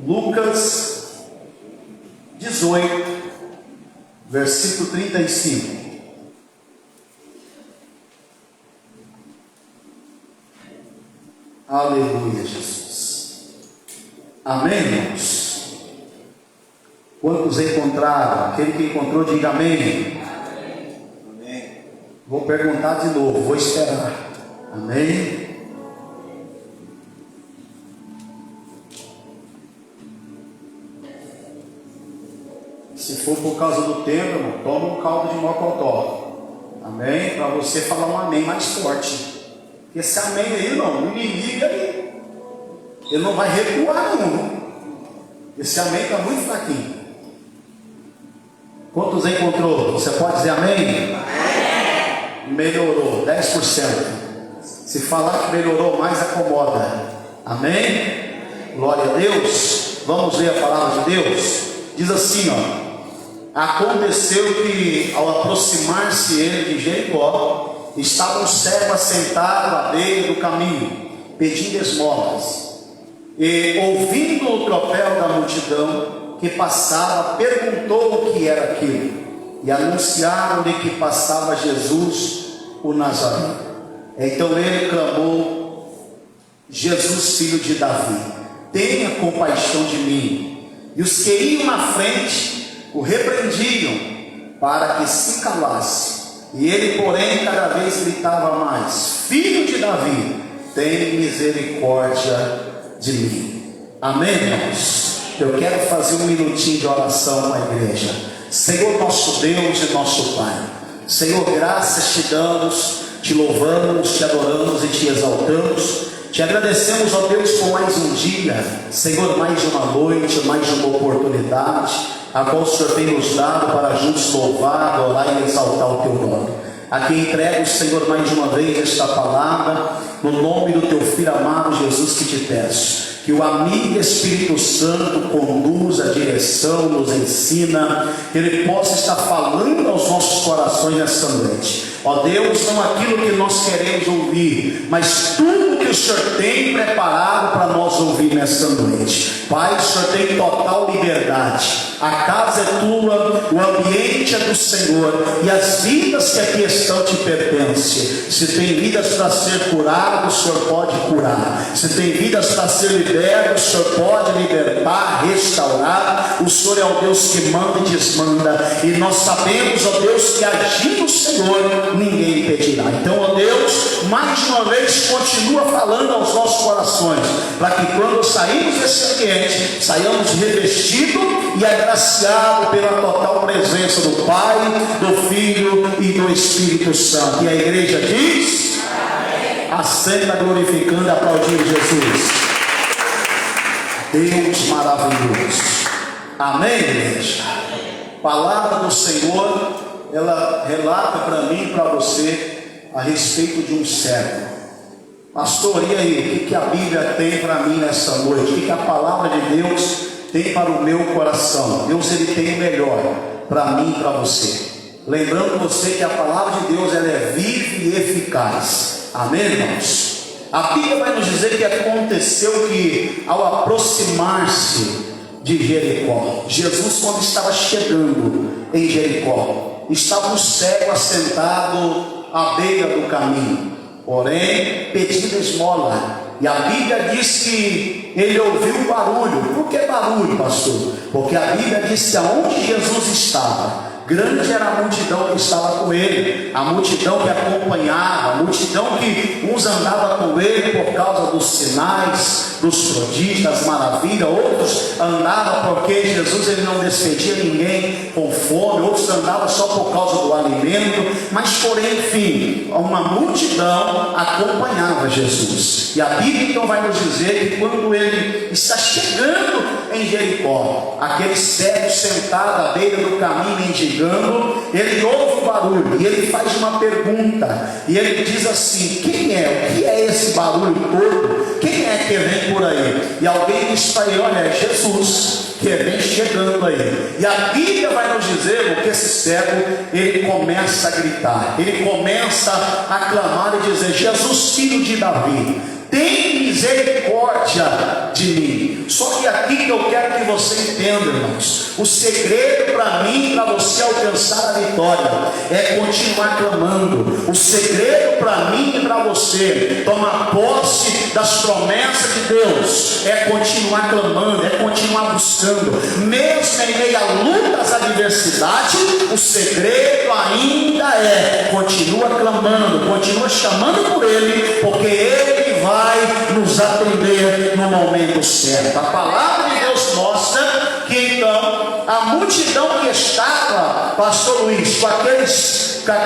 Lucas 18, versículo 35. Aleluia, Jesus. Amém, irmãos? Quantos encontraram? Aquele que encontrou, diga amém. Amém. Vou perguntar de novo, vou esperar. Amém. Se for por causa do tempo, irmão, toma um caldo de mocotó. Amém? Para você falar um amém mais forte. Esse amém aí, irmão, o inimigo aí, ele não vai recuar não. Esse amém está muito fraquinho. Quantos encontrou? Você pode dizer amém? Amém. Melhorou 10%. Se falar que melhorou mais, acomoda. Amém? Glória a Deus. Vamos ler a palavra de Deus. Diz assim, ó: aconteceu que ao aproximar-se ele de Jericó, estava um cego assentado à beira do caminho, pedindo esmolas. E ouvindo o tropel da multidão que passava, perguntou o que era aquilo. E anunciaram-lhe que passava Jesus, o Nazareno. Então ele clamou: Jesus, filho de Davi, tenha compaixão de mim. E os que iam na frente o repreendiam para que se calasse. E ele, porém, cada vez gritava mais: Filho de Davi, tem misericórdia de mim. Amém, irmãos? Eu quero fazer um minutinho de oração na igreja. Senhor nosso Deus e nosso Pai, Senhor, graças te damos, te louvamos, te adoramos e te exaltamos. Te agradecemos, ó Deus, por mais um dia, Senhor, mais uma noite, mais uma oportunidade, a qual o Senhor tem nos dado para juntos louvar, adorar e exaltar o teu nome. Aqui entrego, Senhor, mais uma vez esta palavra, no nome do teu Filho amado Jesus, que te peço que o amigo Espírito Santo conduza a direção, nos ensina, que ele possa estar falando aos nossos corações nessa noite. Ó Deus, não aquilo que nós queremos ouvir, mas tudo que o Senhor tem preparado para nós ouvir nessa noite. Pai, o Senhor tem total liberdade. A casa é tua, o ambiente é do Senhor, e as vidas que aqui estão te pertencem. Se tem vidas para ser curado, o Senhor pode curar. Se tem vidas para ser liberto, o Senhor pode libertar, restaurar. O Senhor é o Deus que manda e desmanda, e nós sabemos, ó Deus, que agindo o Senhor, ninguém impedirá. Então, ó Deus, mais uma vez continua falando aos nossos corações, para que quando sairmos desse ambiente, saiamos revestidos e agraciados pela total presença do Pai, do Filho e do Espírito Santo. E a igreja diz: amém. Assenta glorificando e aplaudindo Jesus. Deus maravilhoso. Amém, igreja? Palavra do Senhor, ela relata para mim e para você a respeito de um cego. Pastor, e aí, o que a Bíblia tem para mim nessa noite? O que a palavra de Deus tem para o meu coração? Deus, ele tem o melhor para mim e para você. Lembrando você que a palavra de Deus, ela é viva e eficaz. Amém, irmãos? A Bíblia vai nos dizer que aconteceu que ao aproximar-se de Jericó, Jesus, quando estava chegando em Jericó, estava um cego assentado à beira do caminho, porém pedindo esmola. E a Bíblia diz que ele ouviu um barulho. Por que barulho, pastor? Porque a Bíblia diz que aonde Jesus estava, grande era a multidão que estava com ele, a multidão que acompanhava, a multidão que uns andavam com ele por causa dos sinais, dos prodígios, das maravilhas. Outros andavam porque Jesus, ele não despedia ninguém com fome. Outros andavam só por causa do alimento. Mas porém, enfim, uma multidão acompanhava Jesus. E a Bíblia então vai nos dizer que quando ele está chegando em Jericó, aquele cego sentado à beira do caminho mendigando, ele ouve o barulho e ele faz uma pergunta, e ele diz assim: quem é? O que é esse barulho todo? Quem é que vem por aí? E alguém diz para ele: olha, é Jesus que vem chegando aí. E a Bíblia vai nos dizer que esse cego, ele começa a gritar, ele começa a clamar e dizer: Jesus, filho de Davi, tem misericórdia de mim. Só que aqui que eu quero que você entenda, irmãos, o segredo para mim, para você alcançar a vitória, é continuar clamando. O segredo para mim e para você tomar posse das promessas de Deus é continuar clamando, é continuar buscando, mesmo em meio a lutas, adversidade. O segredo ainda é: continua clamando, continua chamando por Ele, porque Ele vai nos atender no momento certo. A palavra de Deus mostra que então a multidão que estava, pastor Luiz,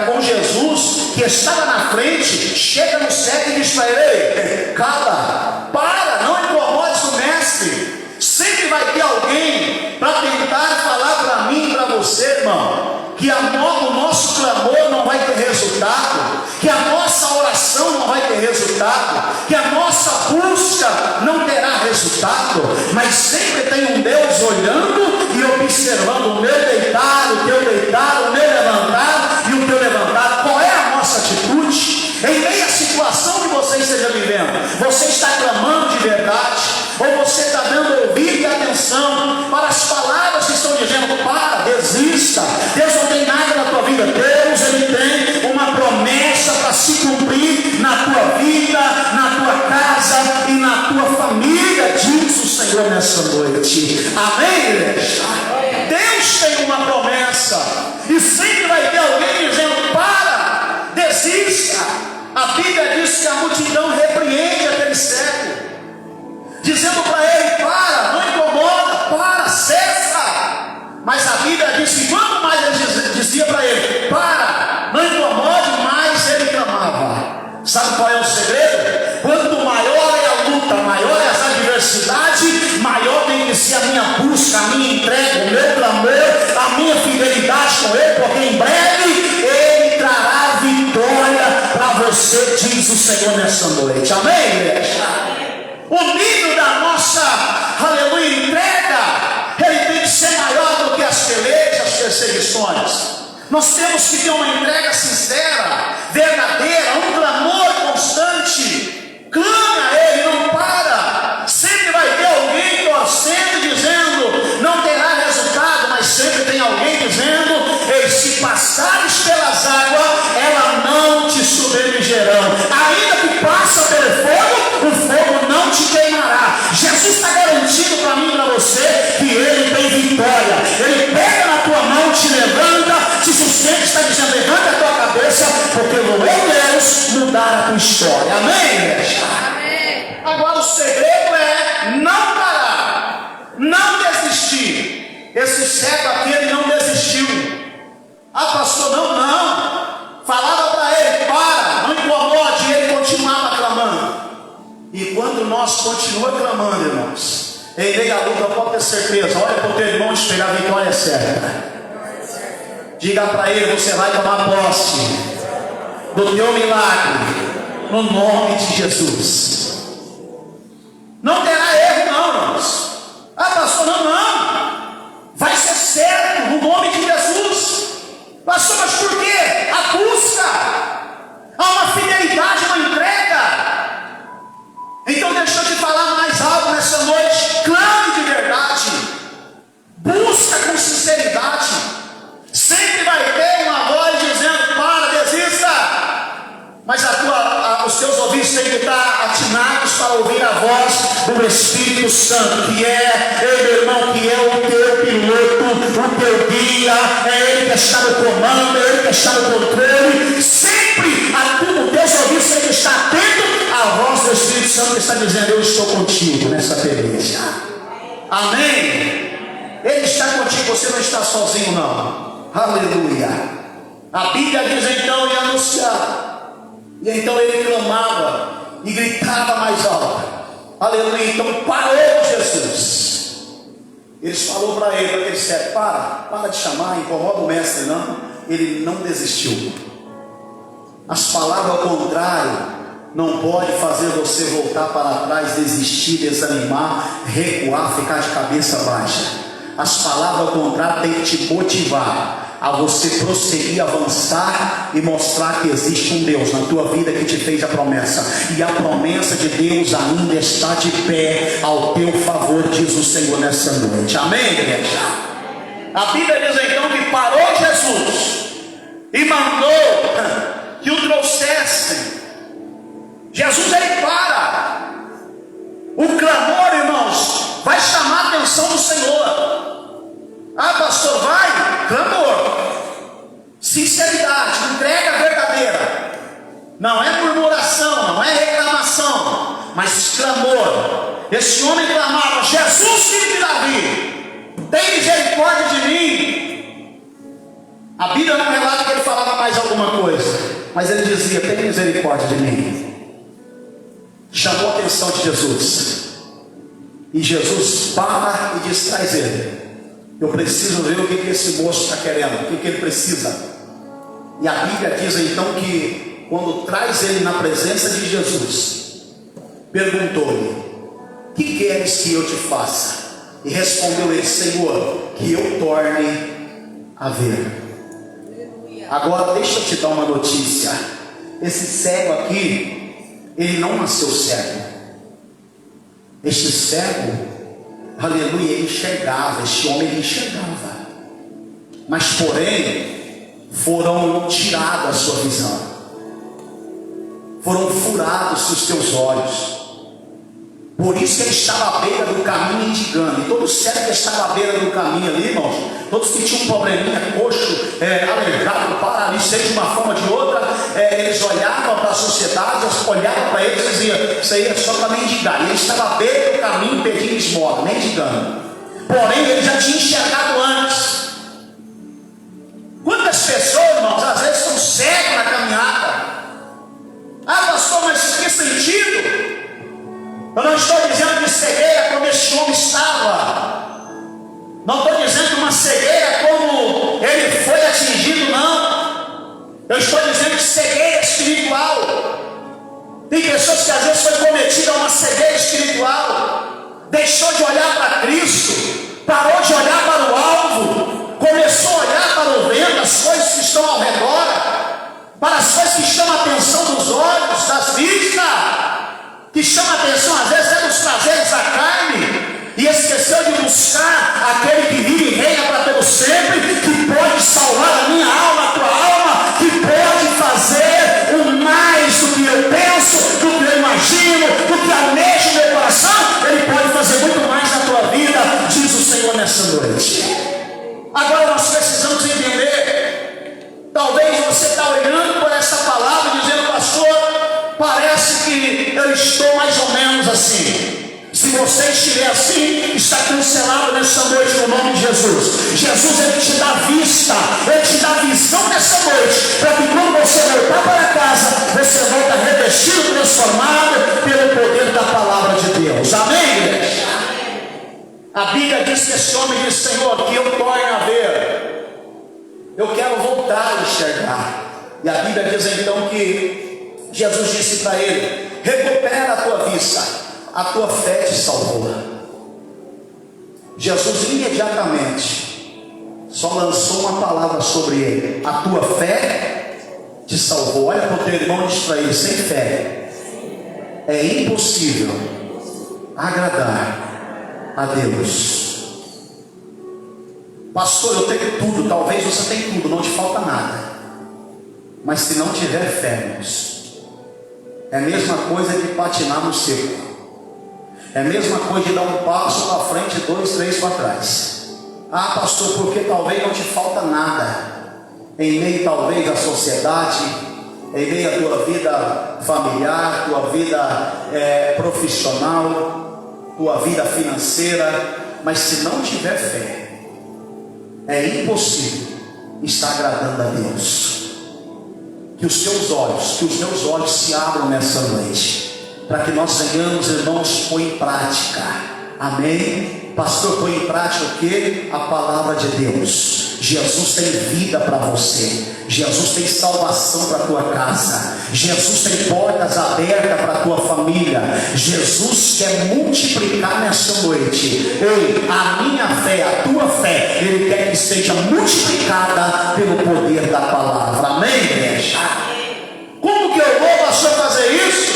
com Jesus, que estava na frente, chega no cego e diz para ele: cala, para, não incomodes o mestre. Sempre vai ter alguém para tentar falar para mim e para você, irmão, que o nosso clamor não vai ter resultado, que a nossa oração não vai ter resultado, que a nossa busca não terá resultado. Mas sempre tem um Deus olhando e observando o meu deitar, o teu deitar, o meu levantar e o teu levantar. Qual é a nossa atitude? Em meio à situação que você esteja vivendo, você está clamando de verdade? Ou você está dando ouvido e atenção para as palavras que estão dizendo: para, desista, Deus não tem nada na tua vida. Deus, Ele tem uma promessa para se cumprir na tua vida, na tua casa e na tua família, diz o Senhor nessa noite. Amém, igreja? Deus tem uma promessa e sempre vai ter alguém dizendo: para, desista. A Bíblia diz que a multidão repreende aquele cego, dizendo para ele: para, não incomoda, para, cessa. Mas a Bíblia diz que quanto mais ele dizia para ele: para, não incomode, mais ele clamava. Sabe qual é o segredo? Quanto maior é a luta, maior é essa adversidade, maior tem que ser a minha busca, a minha entrega, o meu clamor, a minha fidelidade com Ele, porque em breve Ele trará vitória para você, diz o Senhor nessa noite. Amém, igreja? O nível da nossa, aleluia, entrega, ele tem que ser maior do que as pelejas, as perseguições. Nós temos que ter uma entrega sincera, verdadeira, um clamor constante. Clame a Ele, não para. Sempre vai ter alguém torcendo, dizendo: não terá resultado. Mas sempre tem alguém dizendo: ei, se passares pelas águas, ela não te submergerão. Ainda que passa pelo fogo, o fogo não te queimará. Jesus está garantindo para mim e para você que Ele tem vitória. Ele pega na tua mão, te levanta, te sustenta, está dizendo: levanta a tua cabeça, porque eu vou, Deus, mudar a tua história. Amém, igreja? Amém. Agora o segredo é não parar, não desistir. Esse cego aqui, ele não desistiu. Ah, pastor, não. Falava para ele: para, não incomode, e ele continuava clamando. E quando nós continuamos clamando, irmãos, em meio à luta, pode ter certeza, olha para o teu irmão, espelhar a vitória certa. Diga para ele: você vai tomar posse do teu milagre, no nome de Jesus. Não terá erro, não, irmãos. Ah, pastor, não. Vai ser certo, no nome de Jesus. Pastor, mas por quê? A busca, há uma fidelidade, uma entrega. Então deixa eu te falar mais alto nessa noite: clame de verdade, busca com sinceridade. Sempre vai ter uma voz dizendo: para, desista. Mas os teus ouvidos têm que estar atinados para ouvir a voz do Espírito Santo, que é, meu irmão, que é o teu piloto, o teu guia, é Ele que está no comando, é Ele que está no controle. Sempre os teus ouvidos têm que estar atentos à voz do Espírito Santo que está dizendo: eu estou contigo nessa peleja. Amém? Ele está contigo, você não está sozinho, não. Aleluia. A Bíblia diz então: e anunciar. E então ele clamava e gritava mais alto. Aleluia. Então parou Jesus. Eles falou para ele, aquele cego: para de chamar, incomoda o mestre. Não, ele não desistiu. As palavras ao contrário não pode fazer você voltar para trás, desistir, desanimar, recuar, ficar de cabeça baixa. As palavras ao contrário têm que te motivar. a você prosseguir, avançar e mostrar que existe um Deus na tua vida que te fez a promessa, e a promessa de Deus ainda está de pé ao teu favor, diz o Senhor nessa noite. Amém, igreja? A Bíblia diz então que parou Jesus e mandou que o trouxessem. Jesus ele para. O clamor, irmãos, vai chamar a atenção do Senhor. Ah, pastor, vai? Clamor, sinceridade, entrega verdadeira. Não é murmuração, não é reclamação, mas clamor. Esse homem clamava: Jesus, filho de Davi, tem misericórdia de mim. A Bíblia não relata que ele falava mais alguma coisa, mas ele dizia: tem misericórdia de mim. Chamou a atenção de Jesus, e Jesus para e diz: traz ele. Eu preciso ver o que esse moço está querendo, o que ele precisa. E a Bíblia diz então que quando traz ele na presença de Jesus, perguntou-lhe: que queres que eu te faça? E respondeu ele: Senhor, que eu torne a ver. Agora deixa eu te dar uma notícia. Esse cego aqui, ele não nasceu cego. Este cego, aleluia, ele enxergava. Este homem ele enxergava, mas porém foram tiradas a sua visão, foram furados os seus olhos. Por isso que ele estava à beira do caminho mendigando. E todo cego que estava à beira do caminho ali, irmãos, todos que tinham um probleminha, coxo, aleijado, paralítico, seja de uma forma ou de outra, eles olhavam para a sociedade, olhavam para eles e diziam: isso aí é só para mendigar. E ele estava à beira do caminho pedindo esmola, mendigando. Porém, ele já tinha enxergado antes. Quantas pessoas, irmãos, às vezes são cegos na caminhada? Ah, pastor, mas que sentido? Eu não estou dizendo de cegueira como este homem estava. Não estou dizendo uma cegueira como ele foi atingido, não. Eu estou dizendo de cegueira espiritual. Tem pessoas que às vezes foi cometida uma cegueira espiritual. Deixou de olhar para Cristo, parou de olhar para o alvo, começou a olhar para o vento, as coisas que estão ao redor, para as coisas que chamam a atenção dos olhos, das vistas, que chama a atenção às vezes é dos prazeres da carne, e esqueceu de buscar aquele que vive e reina para todo sempre, que pode salvar a minha alma, a tua alma, que pode fazer o mais do que eu penso, do que eu imagino, do que almejo no meu coração. Ele pode fazer muito mais na tua vida, diz o Senhor nessa noite. Agora nós precisamos entender. Talvez você está olhando por essa palavra dizendo: pastor, parece que eu estou mais ou menos assim. Se você estiver assim, está cancelado nessa noite no nome de Jesus. Jesus, ele te dá vista, ele te dá visão nessa noite, para que quando você voltar para casa, você volta revestido, transformado pelo poder da palavra de Deus. Amém, igreja? A Bíblia diz que esse homem diz: Senhor, que eu torne a ver. Eu quero voltar a enxergar. E a Bíblia diz então que Jesus disse para ele: recupera a tua vista, a tua fé te salvou. Jesus imediatamente só lançou uma palavra sobre ele: a tua fé te salvou. Olha para o teu irmão e diz para ele: sem fé é impossível agradar a Deus. Pastor, eu tenho tudo. Talvez você tenha tudo, não te falta nada, mas se não tiver fé, irmãos, é a mesma coisa que patinar no seco. É a mesma coisa de dar um passo para frente, 2, 3 para trás. Ah, pastor, porque talvez não te falta nada, em meio talvez à sociedade, em meio à tua vida familiar, tua vida profissional, tua vida financeira. Mas se não tiver fé, é impossível estar agradando a Deus. Que os teus olhos, que os meus olhos se abram nessa noite, para que nós venhamos, irmãos, pôr em prática. Amém? Pastor, põe em prática o que? A palavra de Deus. Jesus tem vida para você. Jesus tem salvação para a tua casa. Jesus tem portas abertas para a tua família. Jesus quer multiplicar nessa noite. Ei, a minha fé, a tua fé Ele quer que seja multiplicada pelo poder da palavra. Amém, igreja? Como que eu vou, pastor, fazer isso?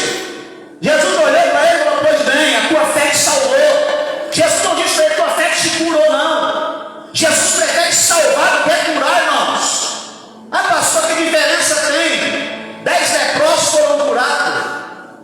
Jesus olhou para ele e falou: pois bem, a tua fé te salvou. Jesus não disse para ele: tua fé te curou, não. Jesus prefere salvar do que curar, irmãos. Ah, pastor, que diferença tem? 10 leprosos foram curados,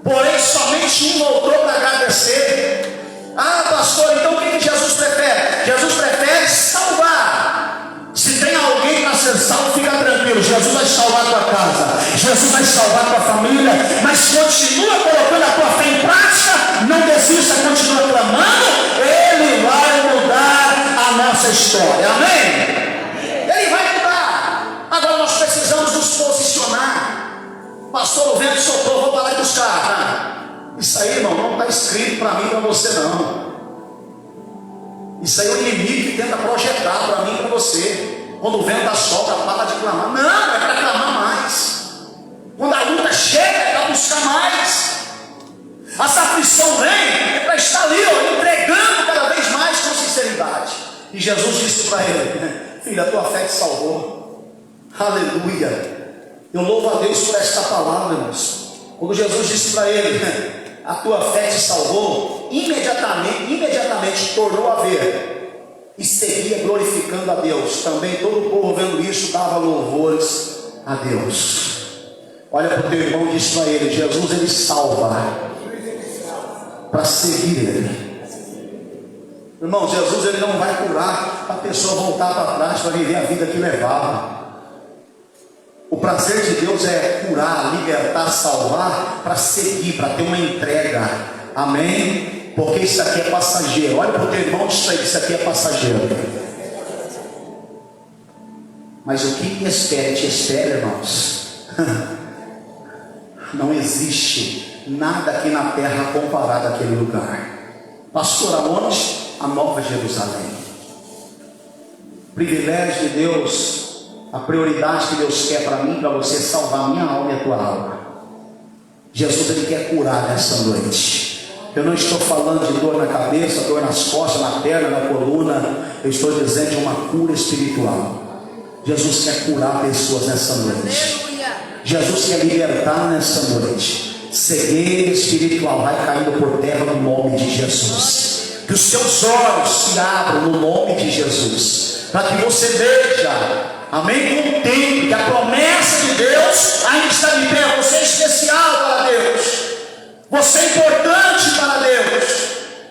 porém somente um voltou para agradecer. Ah, pastor, então o que Jesus prefere? Jesus prefere salvar. Se tem alguém para ser salvo, fica tranquilo, Jesus vai salvar a tua casa, Jesus vai salvar a tua família. Mas continua colocando a tua fé em prática, não desista, continua clamando, Ele vai mudar a nossa história. Amém? Ele vai mudar. Agora nós precisamos nos posicionar. Pastor, o vento soprou, vou parar de buscar. Isso aí, irmão, não está escrito para mim e para você, não. Isso aí é o inimigo que tenta projetar para mim e para você. Quando o vento assopra, para de clamar. Não, é para clamar mais. Quando a luta chega, é para buscar mais. Essa aflição vem, é para estar ali, ó, entregando cada vez mais com sinceridade. E Jesus disse para ele: filho, a tua fé te salvou. Aleluia. Eu louvo a Deus por esta palavra, irmãos. Quando Jesus disse para ele: a tua fé te salvou, imediatamente tornou a ver e seguia glorificando a Deus. Também todo o povo, vendo isso, dava louvores a Deus. Olha para o teu irmão e diz para ele: Jesus, ele salva para seguir ele. Irmão, Jesus, ele não vai curar para a pessoa voltar para trás para viver a vida que levava. O prazer de Deus é curar, libertar, salvar, para seguir, para ter uma entrega. Amém? Porque isso aqui é passageiro. Olha para o teu irmão e diz: isso aqui é passageiro. Mas o que te espera, irmãos? Não existe nada aqui na terra comparado àquele lugar. Pastor, aonde? A Nova Jerusalém. Privilégio de Deus. A prioridade que Deus quer para mim, para você, salvar a minha alma e a tua alma. Jesus, ele quer curar nessa noite. Eu não estou falando de dor na cabeça, dor nas costas, na perna, na coluna. Eu estou dizendo de uma cura espiritual. Jesus quer curar pessoas nessa noite. Jesus quer libertar nessa noite. Cegueira espiritual vai caindo por terra no nome de Jesus. Que os seus olhos se abram no nome de Jesus, para que você veja. Amém? Contente que a promessa de Deus ainda está de pé. Você é especial para Deus. Você é importante para Deus.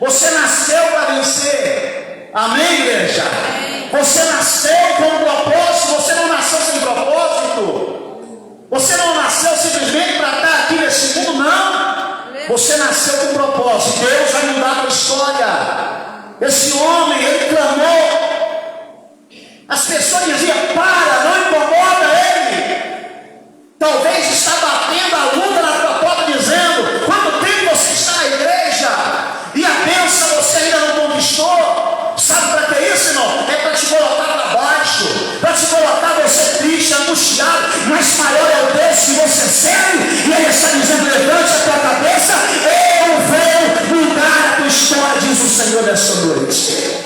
Você nasceu para vencer. Amém, igreja? Você nasceu com um propósito. Você não nasceu sem propósito. Você não nasceu simplesmente para estar aqui nesse mundo, não. Você nasceu com um propósito. Deus vai mudar a tua história. Esse homem, ele clamou. As pessoas diziam: para, não incomoda ele. Talvez está batendo a luta na tua porta, dizendo: quanto tempo você está na igreja e a bênção você ainda não conquistou? Sabe para que isso, irmão? É para te colocar para baixo, para te colocar você triste, angustiado. Mas maior é o Deus que você serve, e ele está dizendo: levante a tua cabeça, eu venho mudar a tua história, diz o Senhor nessa noite.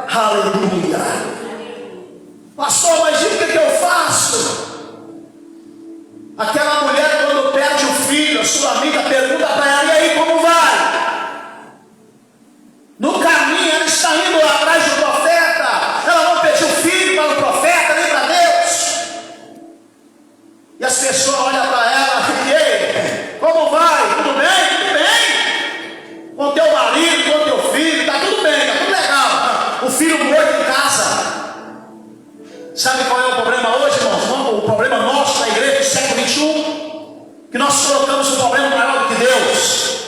Aleluia. Pastor, mas o que eu faço? Aquela mulher, quando perde o filho, a sua amiga pergunta para ela: e aí, como vai? No caminho, ela está indo atrás do profeta. Ela não pediu filho para o profeta, nem para Deus. E as pessoas olham para ela: e aí, como vai? Tudo bem? Tudo bem? Com teu marido, com teu filho, está tudo bem, está tudo legal. O filho morto em casa. Sabe qual é o problema hoje, irmãos? O problema nosso da igreja do século XXI, que nós colocamos o problema maior do que Deus.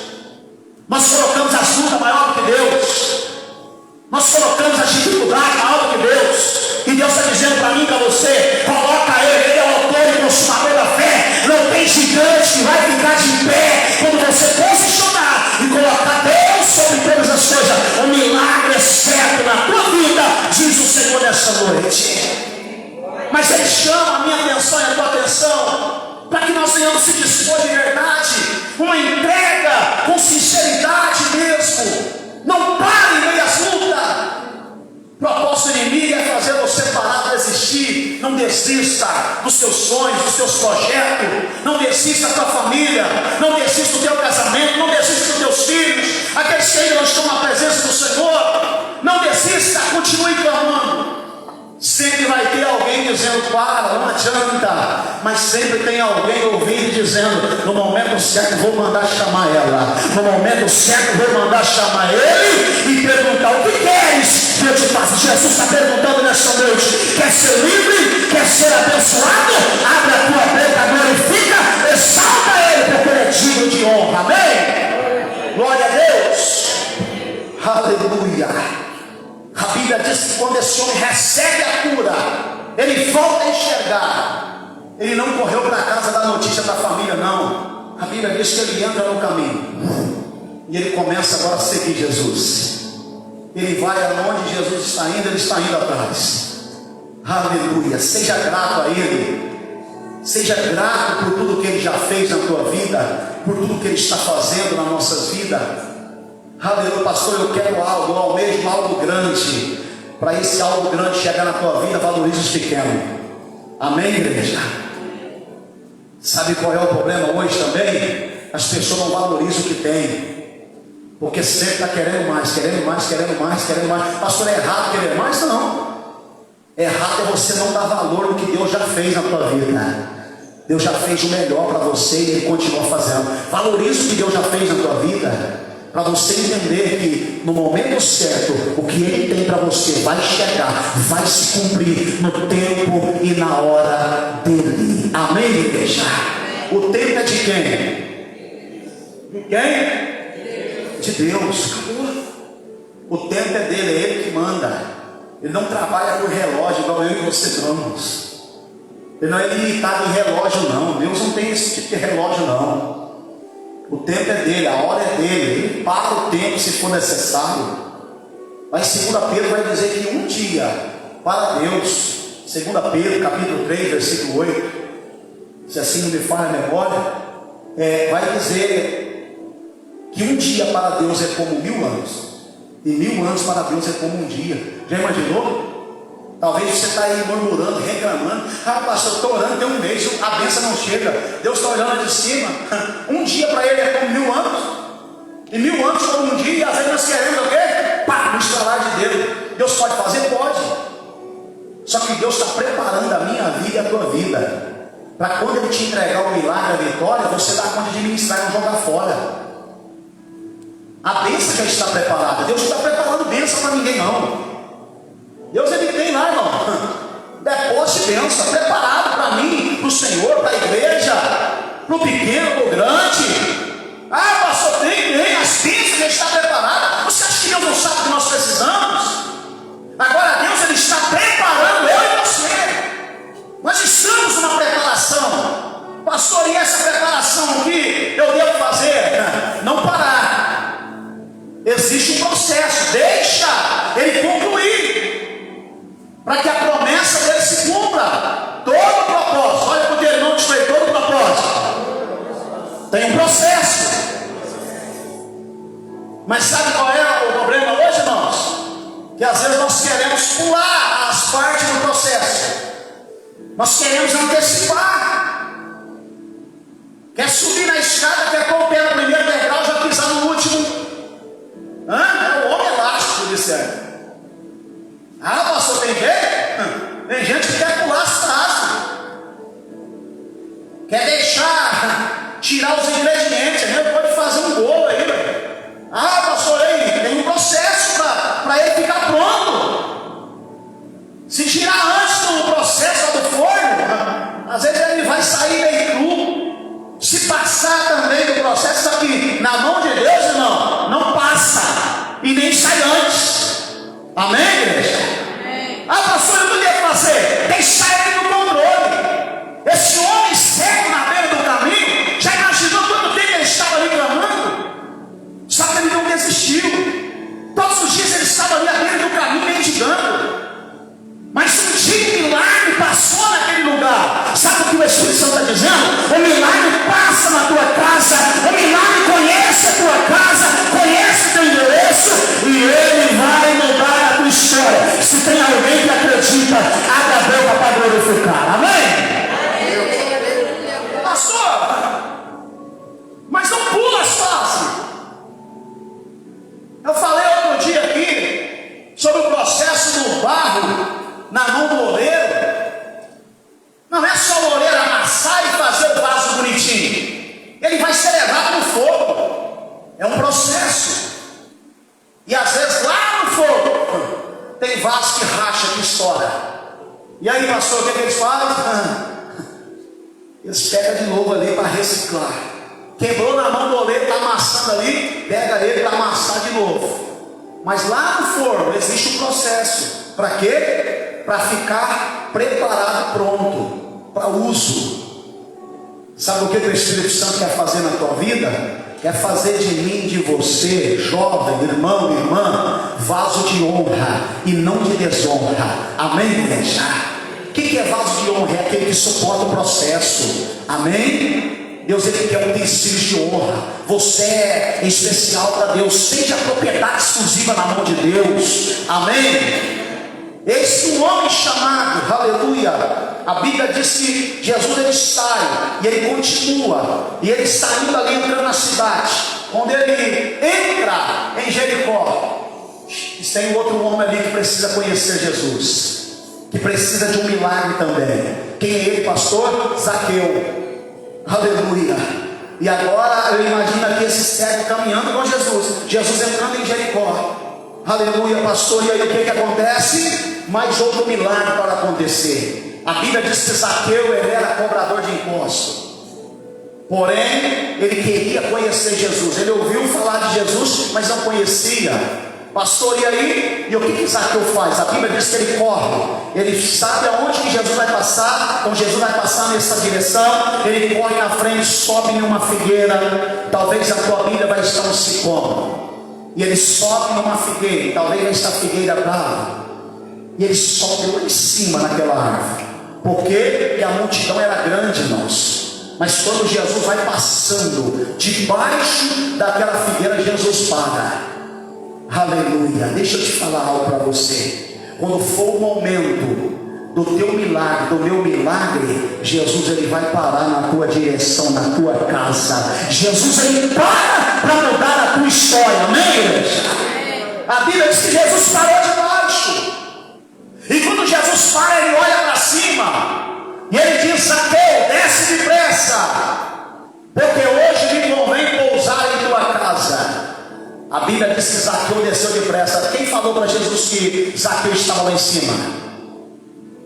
Nós colocamos as lutas maior do que Deus. Nós colocamos as dificuldades maior do que Deus. E Deus está dizendo para mim e para você: coloca Ele é o autor e consumador da fé. Não tem gigante que vai ficar de pé quando você posicionar e colocar Deus sobre todas as coisas. O milagre é certo na tua vida, diz o Senhor nessa noite. Mas Ele chama a minha atenção e a tua atenção para que nós venhamos se dispor de verdade, uma entrega com sinceridade mesmo. Não pare em meio às lutas. Propósito inimigo desista dos seus sonhos, dos seus projetos. Não desista da tua família. Não desista do teu casamento. Não desista dos teus filhos. Aqueles que ainda não estão na presença do Senhor. Não desista, continue clamando. Sempre vai ter alguém dizendo: para, não adianta. Mas sempre tem alguém ouvindo dizendo: no momento certo vou mandar chamar ela. No momento certo vou mandar chamar ele e perguntar: o que queres que eu te faça? Jesus está perguntando nessa noite: quer ser livre? Quer ser abençoado? Abre a tua boca, glorifica, exalta ele, porque ele é digno de honra. Amém? Glória a Deus. Aleluia. A Bíblia diz que quando esse homem recebe a cura, ele volta a enxergar. Ele não correu para a casa da notícia da família, não. A Bíblia diz que ele entra no caminho e ele começa agora a seguir Jesus. Ele vai aonde Jesus está indo, ele está indo atrás. Aleluia. Seja grato a ele. Seja grato por tudo que ele já fez na tua vida, por tudo que ele está fazendo nas nossas vidas. Aleluia, pastor, eu quero algo, eu almejo algo grande. Para esse algo grande chegar na tua vida, valorize os pequenos. Amém, igreja? Sabe qual é o problema hoje também? As pessoas não valorizam o que tem, porque sempre está querendo mais, querendo mais, querendo mais, querendo mais. Pastor, é errado querer mais? Não. Errado é você não dar valor no que Deus já fez na tua vida. Deus já fez o melhor para você e Ele continua fazendo. Valorize o que Deus já fez na tua vida, para você entender que no momento certo, o que Ele tem para você vai chegar, vai se cumprir no tempo e na hora dEle. Amém, igreja? O tempo é de quem? De quem? De Deus. O tempo é dEle, é Ele que manda. Ele não trabalha por relógio igual eu e você vamos. Ele não é limitado em relógio, não. Deus não tem esse tipo de relógio, não. O tempo é dele, a hora é dele. Ele para o tempo se for necessário. Mas 2 Pedro vai dizer que um dia para Deus, 2 Pedro capítulo 3 versículo 8, se assim não me falha a memória, vai dizer que um dia para Deus é como 1000 anos, e 1000 anos para Deus é como um dia. Já imaginou? Talvez você está aí murmurando, reclamando: ah, pastor, eu estou orando, tem um mês, a bênção não chega, Deus está olhando de cima. Um dia para Ele é como 1000 anos, e 1000 anos como um dia. E às vezes nós queremos o quê? Pá, no estralar de Deus. Deus pode fazer? Pode. Só que Deus está preparando a minha vida e a tua vida, para quando Ele te entregar o milagre, a vitória, você dá conta de ministrar e não jogar fora. A bênção já está preparada. Deus não está preparando bênção para ninguém, não. Deus, Ele tem lá, irmão, depósito de bênção preparado para mim, para o Senhor, para a igreja, para o pequeno, para o grande. Ah, pastor, tem, as bênçãos já está preparada. Você acha que Deus não sabe o que nós precisamos? Agora Deus, Ele está preparando eu e você. Nós estamos numa preparação. Pastor, e essa preparação que eu devo fazer? Não parar. Existe um processo, deixa Ele concluir, para que a promessa dele se cumpra. Todo o propósito, olha para o teu irmão que foi todo o propósito. Tem um processo. Mas sabe qual é o problema hoje, irmãos? Que às vezes nós queremos pular as partes do processo. Nós queremos antecipar. Quer subir na escada, quer pôr o pé no primeiro degrau, já pisar no último. É o homem elástico, disseram. Ah, pastor, tem jeito? Tem gente que quer pular as traças, quer deixar, tirar os ingredientes, né? Pode fazer um bolo aí, velho. Ah, pastor, aí tem um processo para ele ficar pronto. Se tirar antes do processo do forno, às vezes ele vai sair meio cru. Se passar também do processo, só que na mão de Deus, irmão, não passa e nem sai antes. Amém, igreja? Amém. Ah, pastor, eu não devo fazer? Deixar ele no controle. Esse homem cego na beira do caminho, já imaginou quanto tempo ele estava ali clamando? Só que ele não desistiu. Todos os dias ele estava ali à beira do caminho mendigando. Mas um dia o milagre passou naquele lugar. Sabe o que o Espírito Santo está dizendo? O milagre passa na tua casa. O milagre conhece a tua casa, conhece o teu endereço, e ele vai mudar a tua história. glorificar. Amém? Pastor, mas não pula as fases. Eu falei outro dia aqui sobre o processo do barro na mão do oleiro. Não é só o oleiro amassar e fazer o vaso bonitinho. Ele vai ser levado no fogo. É um processo. E às vezes lá no fogo tem vaso que racha, que estoura. E aí, pastor, o que eles fazem? Eles pegam de novo ali para reciclar. Quebrou na mão do oleiro, está amassando ali, pega ele para amassar de novo. Mas lá no forno existe um processo. Para quê? Para ficar preparado, pronto para uso. Sabe o que o Espírito Santo quer fazer na tua vida? Quer fazer de mim, de você, jovem, irmão, irmã, vaso de honra e não de desonra. Amém, igreja? O que é vaso de honra? É aquele que suporta o processo. Amém? Deus, ele quer utensílios de honra. Você é especial para Deus. Seja propriedade exclusiva na mão de Deus. Amém? Esse um homem chamado, aleluia, a Bíblia diz que Jesus ele sai e ele continua, e ele saindo ali, entrando na cidade. Quando ele entra em Jericó, tem um outro homem ali que precisa conhecer Jesus, que precisa de um milagre também. Quem é ele, pastor? Zaqueu. Aleluia. E agora eu imagino aqui esse cego caminhando com Jesus, Jesus entrando em Jericó. Aleluia, pastor. E aí o que acontece? Mais outro milagre para acontecer. A Bíblia diz que Zaqueu ele era cobrador de impostos. Porém, ele queria conhecer Jesus. Ele ouviu falar de Jesus, mas não conhecia. Pastor, e aí? E o que Zaqueu faz? A Bíblia diz que ele corre. Ele sabe aonde que Jesus vai passar. Então Jesus vai passar nessa direção. Ele corre na frente, sobe em uma figueira. Talvez a tua Bíblia vai estar um sicômoro. E ele sobe numa figueira. Talvez esta figueira brava. E ele sobe lá em cima naquela árvore. Por quê? Porque a multidão era grande, irmãos. Mas quando Jesus vai passando debaixo daquela figueira, Jesus para. Aleluia. Deixa eu te falar algo para você. Quando for o momento do teu milagre, do meu milagre, Jesus ele vai parar na tua direção, na tua casa. Jesus ele para mudar a tua história. Amém, igreja? A Bíblia diz que Jesus parou debaixo. E quando Jesus para, ele olha para cima e ele diz: Zaqueu, desce depressa, porque hoje me convém pousar em tua casa. A Bíblia diz que Zaqueu desceu depressa. Quem falou para Jesus que Zaqueu estava lá em cima?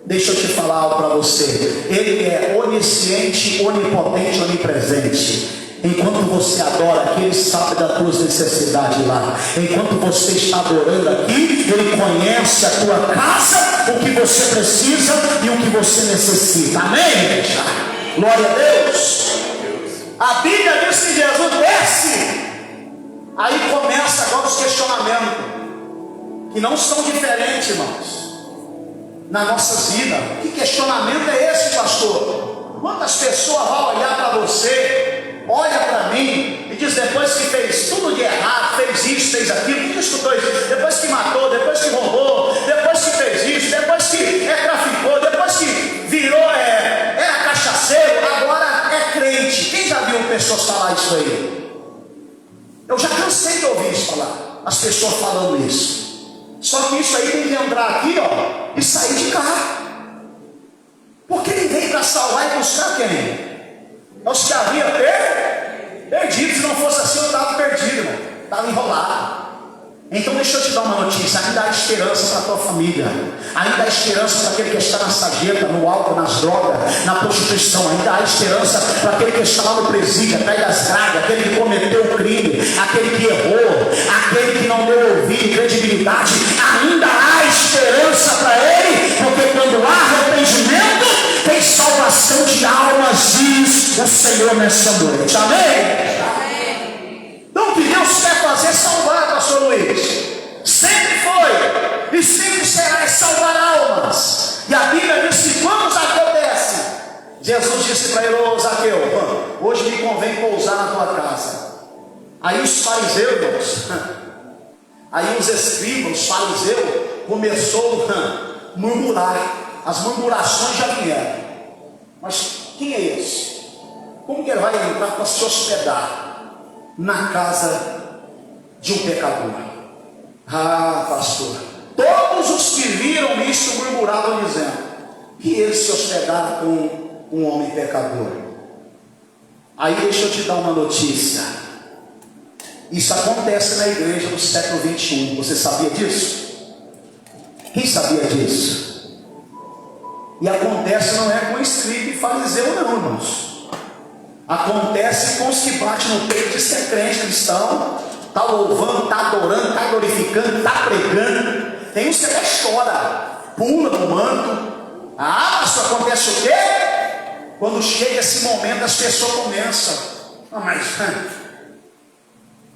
Deixa eu te falar algo para você. Ele é onisciente, onipotente, onipresente. Enquanto você adora aqui, ele sabe das tuas necessidades lá. Enquanto você está adorando aqui, ele conhece a tua casa, o que você precisa e o que você necessita. Amém, igreja? Glória a Deus. A Bíblia diz que Jesus desce. Aí começa agora os questionamentos, que não são diferentes, irmãos, na nossa vida. Que questionamento é esse, pastor? Quantas pessoas vão olhar para você, olha para mim e diz: depois que fez tudo de errado, fez isso, fez aquilo, quem escutou isso? Depois que matou, depois que roubou, depois que fez isso, depois que traficou, depois que virou, era cachaceiro, agora é crente. Quem já viu pessoas falar isso aí? Eu já cansei de ouvir isso falar, as pessoas falando isso. Só que isso aí tem que entrar aqui, ó, e sair de cá. Porque ele veio para salvar e buscar quem? É os que havia perdido. Se não fosse assim, eu estava perdido, irmão. Estava enrolado. Então deixa eu te dar uma notícia. Ainda há esperança para a tua família. Ainda há esperança para aquele que está na sarjeta, no álcool, nas drogas, na prostituição. Ainda há esperança para aquele que está lá no presídio, atrás das grades, aquele que cometeu o crime, aquele que errou, aquele que não deu ouvido e credibilidade. Ainda há esperança para ele, porque quando há arrependimento, tem salvação de almas, diz o Senhor nessa noite. Amém? Então o que Deus quer fazer é salvar, pastor Luiz. Sempre foi e sempre será salvar almas. E a Bíblia diz que quando Zaqueu desce, Jesus disse para ele: ô Zaqueu, hoje me convém pousar na tua casa. Aí os fariseus, aí os escribas, os fariseus, começou a murmurar. as murmurações já vieram. Mas quem é esse? Como que ele vai entrar para se hospedar na casa de um pecador? Ah, pastor, todos os que viram isso murmuravam dizendo que ele se hospedara com um homem pecador. Aí deixa eu te dar uma notícia. Isso acontece na igreja do século 21. Você sabia disso? Quem sabia disso? E acontece não é com escriba e fariseu não, irmãos. Acontece com os que batem no peito de ser crente cristão. Está louvando, está adorando, está glorificando, está pregando. Tem uns que até chora, pula no manto. Ah, pastor, acontece o quê? Quando chega esse momento, as pessoas começam. Ah, mas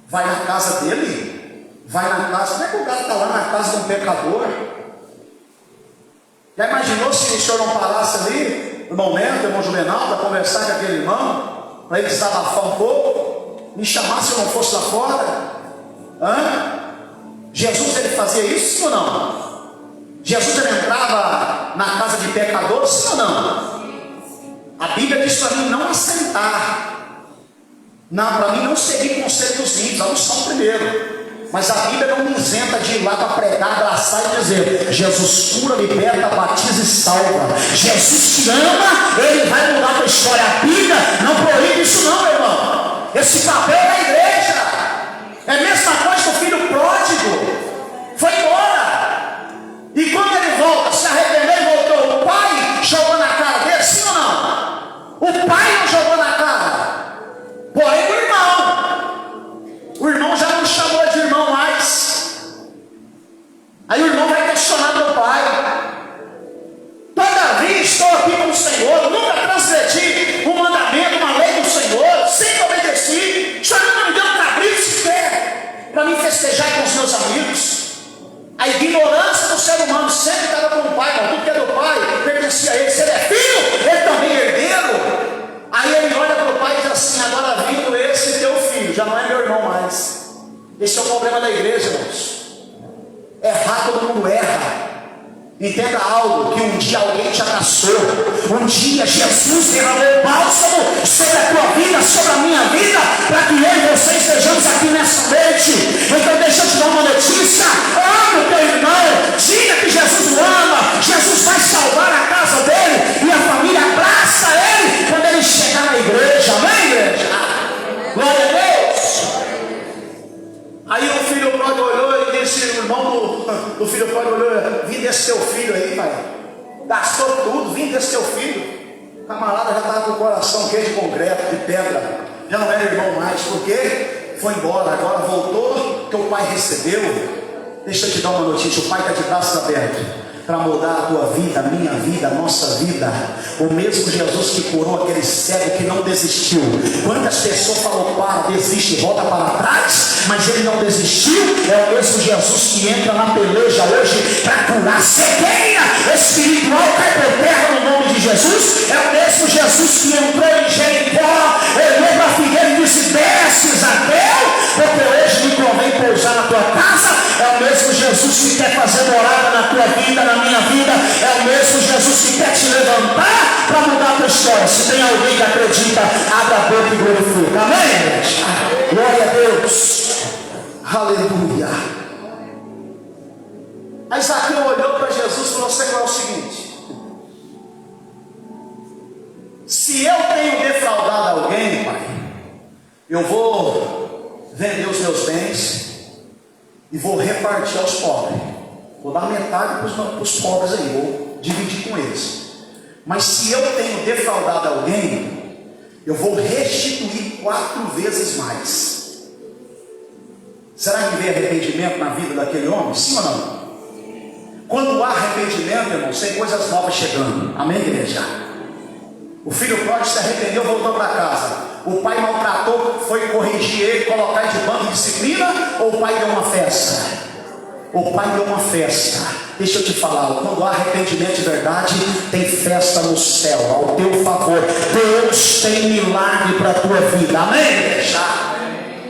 vai na casa dele? Vai na casa. Como é que o cara está lá na casa de um pecador? Já imaginou se o senhor não parasse ali, irmão Neto, irmão Juvenal, para conversar com aquele irmão, para ele desabafar um pouco, me chamar se eu não fosse lá fora? Jesus, ele fazia isso, sim ou não? Jesus, ele entrava na casa de pecadores, sim ou não? A Bíblia diz para mim não assentar, para mim não seguir conselho dos ímpios, a unção primeiro. Mas a Bíblia não me isenta de ir lá para pregar, abraçar e dizer: Jesus cura, liberta, batiza e salva. Jesus te ama, ele vai mudar a tua história. A Bíblia não proíbe isso não, meu irmão. Esse papel é da igreja. É a mesma coisa que o filho pródigo foi embora. E quando ele volta, se arrependeu e voltou, o pai jogou na cara dele, sim ou não? O pai não jogou na cara, porém o irmão já não chamou de irmão mais. Aí o irmão vai questionar meu pai: todavia estou aqui com o Senhor, nunca transgredi um mandamento, uma lei do Senhor, sempre obedeci. O Senhor nunca me deu um cabrito sequer para me festejar com os meus amigos. A ignorância do ser humano sempre estava com o pai, mas tudo que é do pai pertencia a ele. Se ele é filho, ele também é herdeiro. Aí ele olha para o pai e diz assim: agora vindo esse teu filho, já não é meu irmão mais. Esse é o problema da igreja, irmãos. Errar, todo mundo erra. Entenda algo, que um dia alguém te abraçou, um dia Jesus derramou bálsamo sobre a tua vida, sobre a minha vida, para que eu e você estejamos aqui nessa noite. Então deixa eu te dar uma notícia: ame o teu irmão, diga que Jesus o ama. Jesus vai salvar a casa dele e a família abraça ele quando ele chegar na igreja. Amém, igreja? Glória a Deus. Aí o filho pródigo olhou e disse: o irmão do filho pródigo olhou: vim desse teu filho aí, pai, gastou tudo, vim desse teu filho. O camarada já estava com o coração cheio de concreto, de pedra, já não era irmão mais, porque foi embora, agora voltou, que o pai recebeu. Deixa eu te dar uma notícia: o pai está de braços abertos para mudar a tua vida, a minha vida, a nossa vida. O mesmo Jesus que curou aquele cego que não desistiu. Quantas pessoas falam: para, desiste, volta para trás, mas ele não desistiu. É o mesmo Jesus que entra na peleja hoje para curar cegueira espiritual, cai por terra no nome de Jesus. É o mesmo Jesus que entrou em Jericó, olhou para a figueira e disse: desce, Zaqueu, porque hoje me convém pousar na tua casa. É o mesmo Jesus que quer fazer morada na tua vida, na minha vida. É o mesmo Jesus que quer te levantar para mudar a tua história. Se tem alguém que acredita, abra a boca e glorifica. Amém? Glória a Deus. Aleluia. Aí Zaqueu olhou para Jesus e falou: Senhor, é o seguinte, se eu tenho defraudado alguém, pai, eu vou vender os meus bens e vou repartir aos pobres. Vou dar metade para os pobres aí, vou dividir com eles. Mas se eu tenho defraudado alguém, eu vou restituir 4 vezes mais. Será que vem arrependimento na vida daquele homem? Sim ou não? Quando há arrependimento, irmãos, tem coisas novas chegando. Amém, igreja? O filho pródigo se arrependeu, voltou para casa. O pai maltratou, foi corrigir ele, colocar ele de banco de disciplina, ou o pai deu uma festa? O pai deu uma festa. Deixa eu te falar, quando há arrependimento de verdade, tem festa no céu, ao teu favor. Deus tem milagre para a tua vida. Amém, igreja?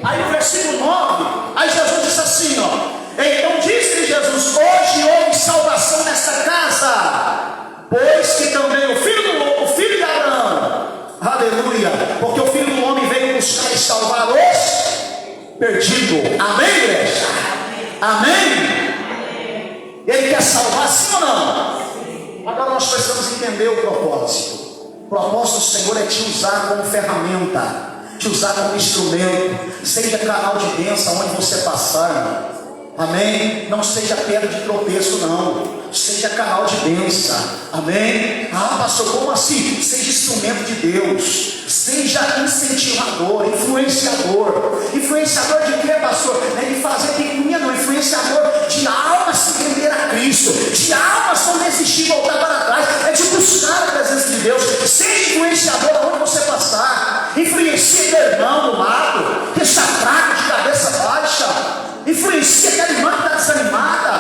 Aí no versículo 9, aí Jesus disse assim, ó: então disse Jesus: hoje houve salvação nesta casa, salvar, sim ou não? Agora nós precisamos entender o propósito. O propósito do Senhor é te usar como ferramenta, te usar como instrumento. Seja canal de bênção onde você passar. Amém? Não seja pedra de tropeço, não. Seja canal de bênção. Amém? Ah, pastor, como assim? Seja instrumento de Deus. Seja incentivador, influenciador. Influenciador de quê, pastor? Não é de fazer pequenininha, não. Influenciador de almas se render a Cristo. De almas não desistir e voltar para trás. É de buscar a presença de Deus. Seja influenciador aonde você passar. Influencie teu irmão do lado, que está fraco, de cabeça baixa. Influencia aquela irmã que está desanimada.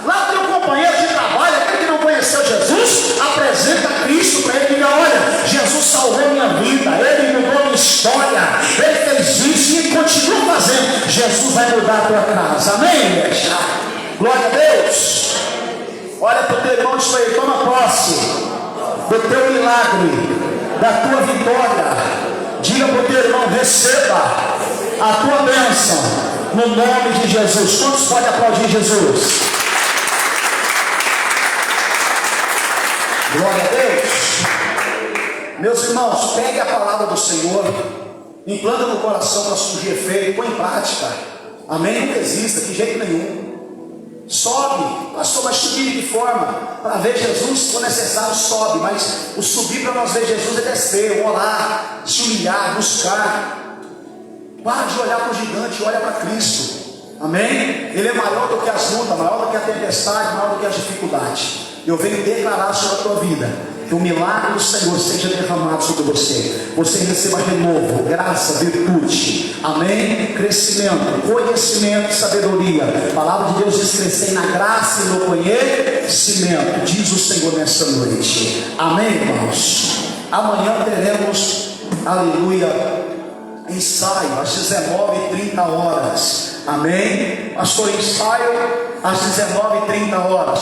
Lá tem um companheiro de trabalho, aquele que não conheceu Jesus, apresenta Cristo para ele e diga: olha, Jesus salvou minha vida, Ele mudou minha história, Ele fez isso e continua fazendo. Jesus vai mudar a tua casa, amém, igreja? Glória a Deus. Olha para o teu irmão e diz para ele: toma posse do teu milagre, da tua vitória. Diga para o teu irmão: receba a tua bênção no nome de Jesus. Quantos podem aplaudir Jesus? Glória a Deus. Meus irmãos, pegue a palavra do Senhor, implanta no coração para surgir efeito, põe em prática. Amém? Não desista de jeito nenhum. Sobe, pastor, mas subir de que forma? Para ver Jesus, se for necessário, sobe. Mas o subir para nós ver Jesus é descer, orar, se humilhar, buscar. Para de olhar para o gigante, olha para Cristo. Amém? Ele é maior do que as lutas, maior do que a tempestade, maior do que as dificuldades. Eu venho declarar sobre a tua vida que o milagre do Senhor seja derramado sobre você. Você receba renovo, graça, virtude. Amém? Crescimento, conhecimento e sabedoria. A palavra de Deus diz: crescer na graça e no conhecimento, diz o Senhor nessa noite. Amém, irmãos? Amanhã teremos, aleluia, ensaio às 19h30. Amém? Pastor, ensaio às 19h30.